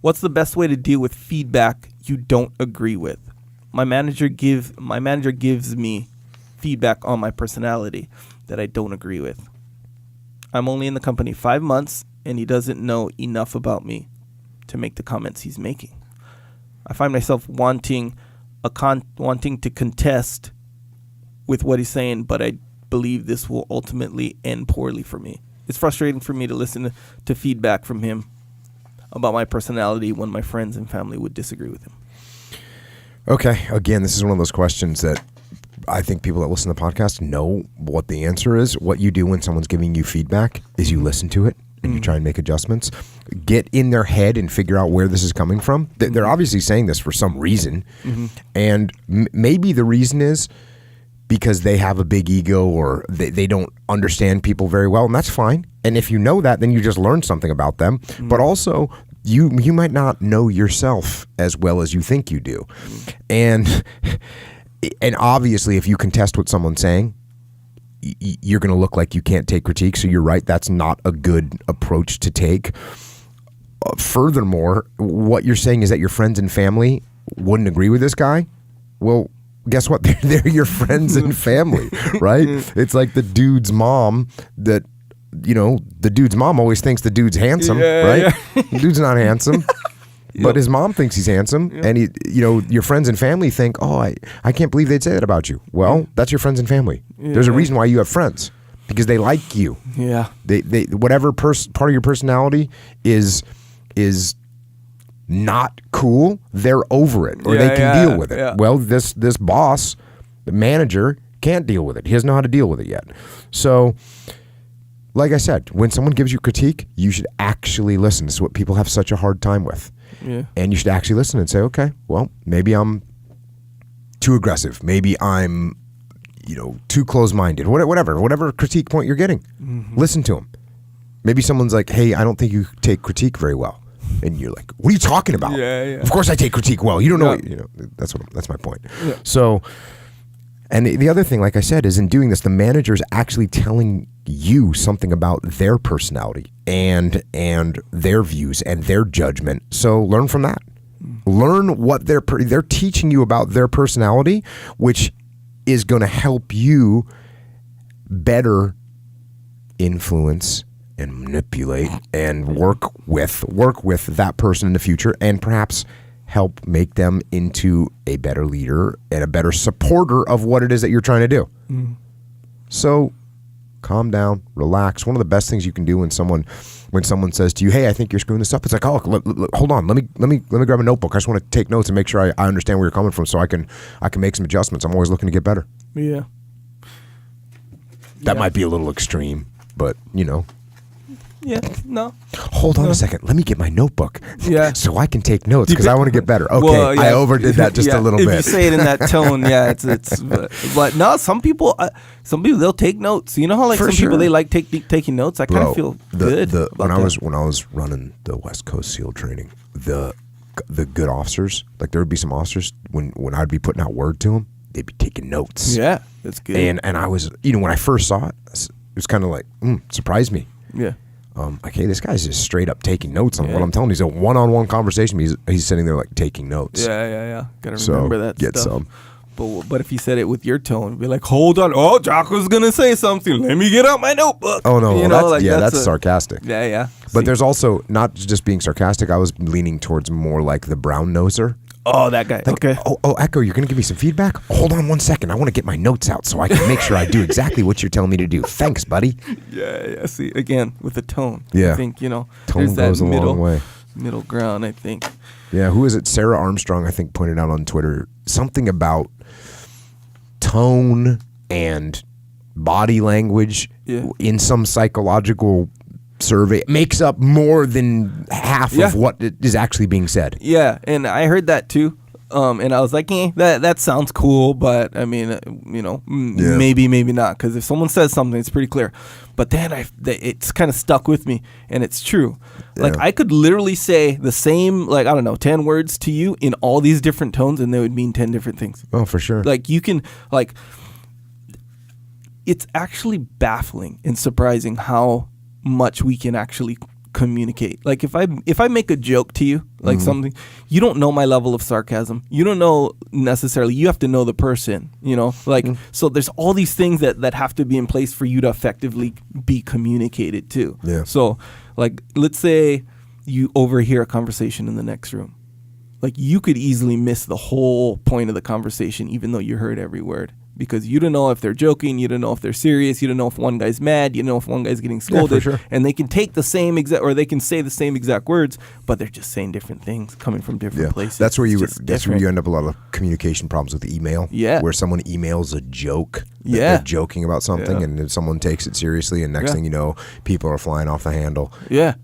What's the best way to deal with feedback you don't agree with? My manager gives me feedback on my personality that I don't agree with. I'm only in the company 5 months, and he doesn't know enough about me to make the comments he's making. I find myself wanting to contest with what he's saying, but I believe this will ultimately end poorly for me. It's frustrating for me to listen to feedback from him about my personality when my friends and family would disagree with him. Okay, again, this is one of those questions that I think people that listen to the podcast know what the answer is. What you do when someone's giving you feedback is you listen to it and you try and make adjustments. Get in their head and figure out where this is coming from. They're obviously saying this for some reason. And maybe the reason is because they have a big ego or they don't understand people very well, and that's fine. And if you know that, then you just learn something about them. But also, you might not know yourself as well as you think you do. And obviously, if you contest what someone's saying, you're going to look like you can't take critique. So you're right, that's not a good approach to take. Furthermore, what you're saying is that your friends and family wouldn't agree with this guy. Well, guess what? They're your friends and family, right? It's like the dude's mom that, the dude's mom always thinks the dude's handsome, right? Yeah. The dude's not handsome. But his mom thinks he's handsome, and your friends and family think, oh, I can't believe they'd say that about you. Well, that's your friends and family. There's a reason why you have friends, because they like you. Yeah. They whatever part of your personality is not cool, they're over it, or they can deal with it. Yeah. Well, this boss, the manager, can't deal with it. He doesn't know how to deal with it yet. So, like I said, when someone gives you critique, you should actually listen. This is what people have such a hard time with. Yeah. And you should actually listen and say, okay, well, maybe I'm too aggressive. Maybe I'm, too close-minded. Whatever critique point you're getting, listen to them. Maybe someone's like, hey, I don't think you take critique very well. And you're like, what are you talking about? Yeah. Of course I take critique well. You don't know. That's my point. Yeah. So, and the other thing, like I said, is in doing this, the manager is actually telling you something about their personality and their views and their judgment. So learn from that. Learn what they're teaching you about their personality, which is going to help you better influence and manipulate and work with that person in the future, and perhaps help make them into a better leader and a better supporter of what it is that you're trying to do. So calm down, relax. One of the best things you can do when someone says to you, hey, I think you're screwing this up, it's like, oh, hold on, let me grab a notebook. I just want to take notes and make sure I understand where you're coming from, so I can make some adjustments. I'm always looking to get better. Yeah. That might be a little extreme, but Yeah, no. Hold on a second. Let me get my notebook. Yeah. So I can take notes because I want to get better. Okay, well, I overdid that just a little bit. If you say it in that tone, it's but no, some people they'll take notes. You know how some people they like taking notes? I kind of feel good. When I was running the West Coast SEAL training, the good officers, like there would be some officers when I'd be putting out word to them, they'd be taking notes. Yeah, that's good. And I was, when I first saw it, it was kind of like, surprised me. Yeah. Like, hey, this guy's just straight up taking notes on what I'm telling him. He's a one-on-one conversation. He's sitting there like taking notes. Yeah. Gotta remember that get stuff. Some. But if you said it with your tone, be like, hold on, oh, Jocko's gonna say something. Let me get out my notebook. Oh no, that's sarcastic. Yeah. But there's also not just being sarcastic. I was leaning towards more like the brown noser. Oh, that guy. Like, okay. Oh, Echo, you're going to give me some feedback? Hold on 1 second. I want to get my notes out so I can make sure I do exactly what you're telling me to do. Thanks, buddy. Yeah. See, again, with the tone. Yeah. I think, tone there's goes that a long way. Middle ground, I think. Yeah, who is it? Sarah Armstrong, I think, pointed out on Twitter something about tone and body language in some psychological survey makes up more than half of what is actually being said. Yeah, and I heard that too. And I was like, that sounds cool, but I mean, maybe not. Because if someone says something, it's pretty clear. But then it's kind of stuck with me, and it's true. Yeah. Like, I could literally say the same, 10 words to you in all these different tones, and they would mean 10 different things. Oh, for sure. Like, you can, it's actually baffling and surprising how much we can actually communicate. Like if I make a joke to you, like something, you don't know my level of sarcasm. You don't know necessarily. You have to know the person, you know. Like so, there's all these things that have to be in place for you to effectively be communicated to. Yeah. So, like, let's say you overhear a conversation in the next room. Like, you could easily miss the whole point of the conversation, even though you heard every word. Because you don't know if they're joking, you don't know if they're serious, you don't know if one guy's mad, you don't know if one guy's getting scolded. Yeah, for sure. And they can take the same exact, or they can say the same exact words, but they're just saying different things coming from different places. That's where It's that's where you end up a lot of communication problems with email. Yeah. Where someone emails a joke. Yeah. They're joking about something, and then someone takes it seriously, and next thing you know, people are flying off the handle. Yeah.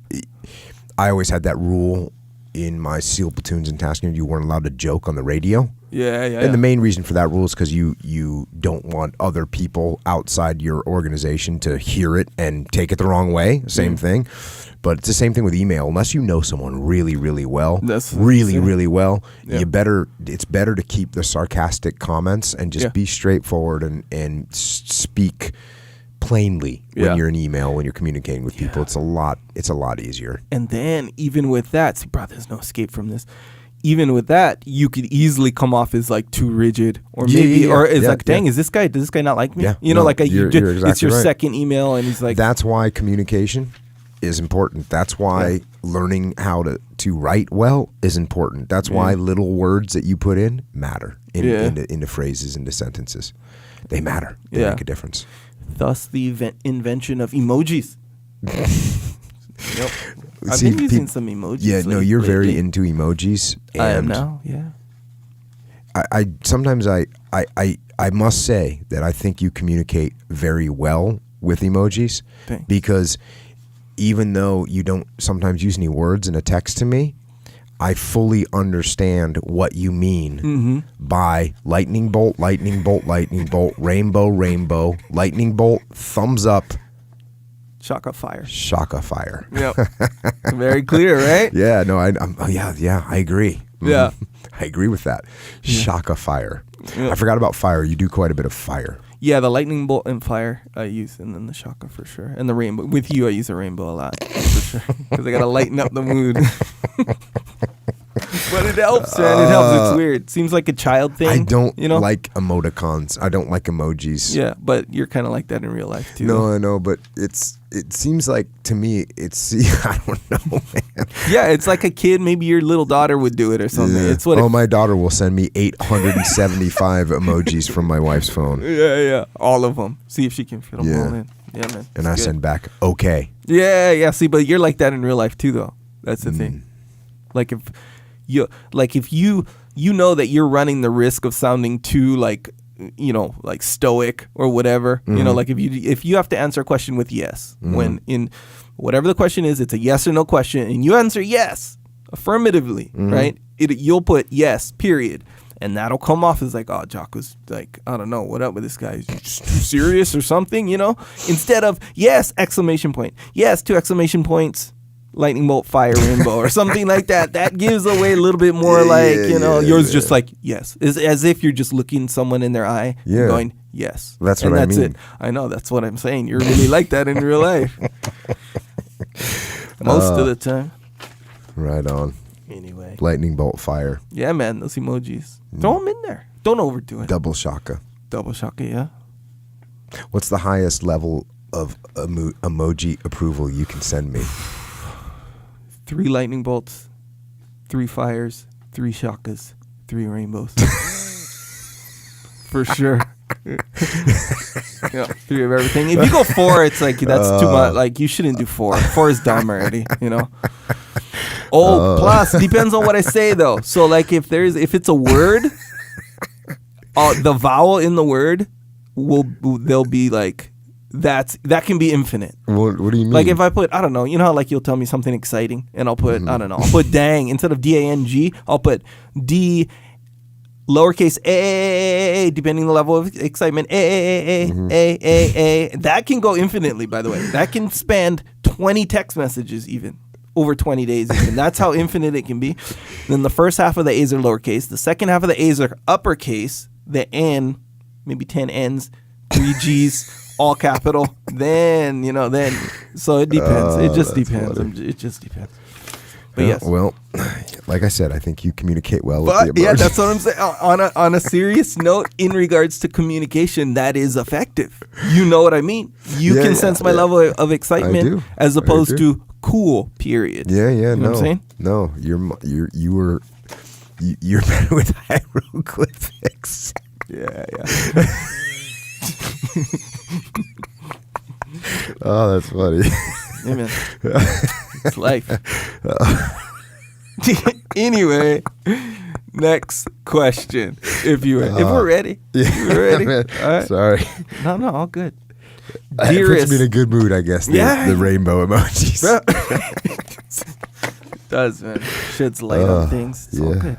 I always had that rule in my SEAL platoons and task unit. You weren't allowed to joke on the radio. And the main reason for that rule is because you don't want other people outside your organization to hear it and take it the wrong way. Same thing. But it's the same thing with email. Unless you know someone really, really well, really well, it's better to keep the sarcastic comments and just be straightforward and speak plainly when you're in email, when you're communicating with people. It's a lot easier. And then even with that, see, bro, there's no escape from this. Even with that, you could easily come off as like too rigid, or maybe, or it's like, dang, does this guy not like me? Yeah. You know, You're exactly it's your right. second email, and he's like, that's why communication is important. That's why learning how to write well is important. That's why little words that you put in matter into phrases, into sentences. They matter. They make a difference. Thus, the invention of emojis. I've See, been using some emojis. Yeah, no, you're very into emojis. And I am now. Yeah. I sometimes I must say that I think you communicate very well with emojis. Thanks. Because even though you don't sometimes use any words in a text to me, I fully understand what you mean by lightning bolt, lightning bolt, lightning bolt, rainbow, rainbow, lightning bolt, thumbs up, Shaka fire. Shaka fire. Yep. Very clear, right? Yeah, no, I agree. Yeah. I agree with that. Shaka fire. I forgot about fire. You do quite a bit of fire. Yeah, the lightning bolt and fire I use, and then the shaka for sure. And the rainbow. With you, I use a rainbow a lot, for sure. Because I got to lighten up the mood. But it helps, man. It helps. It's weird. Seems like a child thing. I don't you know? like emoticons. I don't like emojis. Yeah, but you're kind of like that in real life, too. No, I know, but it seems like, to me, I don't know, man. Yeah, it's like a kid. Maybe your little daughter would do it or something. Yeah. It's what. My daughter will send me 875 emojis from my wife's phone. Yeah. All of them. See if she can fit them all in. Yeah, man. And I send back, okay. Yeah. See, but you're like that in real life, too, though. That's the thing. Like if you know that you're running the risk of sounding too like stoic or whatever, you know, like if you have to answer a question with yes, when in whatever the question is, it's a yes or no question, and you answer yes affirmatively, right? You'll put yes, period, and that'll come off as like, oh, Jocko's like, I don't know, what up with this guy? Is he just too serious or something, you know? Instead of yes, exclamation point, yes, 2 exclamation points. Lightning bolt, fire, rainbow, or something like that. That gives away a little bit more, yours just like yes, as if you're just looking someone in their eye, and going yes. That's what I mean. It. I know that's what I'm saying. You're really like that in real life, most of the time. Right on. Anyway, lightning bolt, fire. Yeah, man, those emojis. Throw them in there. Don't overdo it. Double shaka. Yeah. What's the highest level of emoji approval you can send me? 3 lightning bolts, 3 fires, 3 shakas, 3 rainbows. For sure. 3 of everything. If you go 4, it's like that's too much. Like you shouldn't do 4. 4 is dumb already, you know. Plus depends on what I say though. So like if it's a word, the vowel in the word they'll be like. That can be infinite. What do you mean? Like if I put, I don't know, you know how like you'll tell me something exciting and I'll put, I don't know, I'll put dang instead of D-A-N-G, I'll put D lowercase a, depending on the level of excitement, a. That can go infinitely, by the way. That can span 20 text messages even, over 20 days even. That's how infinite it can be. Then the first half of the A's are lowercase. The second half of the A's are uppercase. The N, maybe 10 N's, 3 G's, all capital, then so it depends. It just depends. It just depends. But yes. Well, like I said, I think you communicate well with the But yeah, emojis. that's what I'm saying. On a serious note, in regards to communication, that is effective. You know what I mean? You can sense my level of excitement as opposed to cool. Period. Yeah. You know what I'm saying? No, you're better with hieroglyphics. Yeah. Oh, that's funny. Yeah, man. It's life. Anyway, next question. If we're ready. Yeah. If we're ready. All right. Sorry. No, all good. It puts Dearest. me in a good mood, I guess. The rainbow emojis. It does, man. Sheds light on things. It's all good.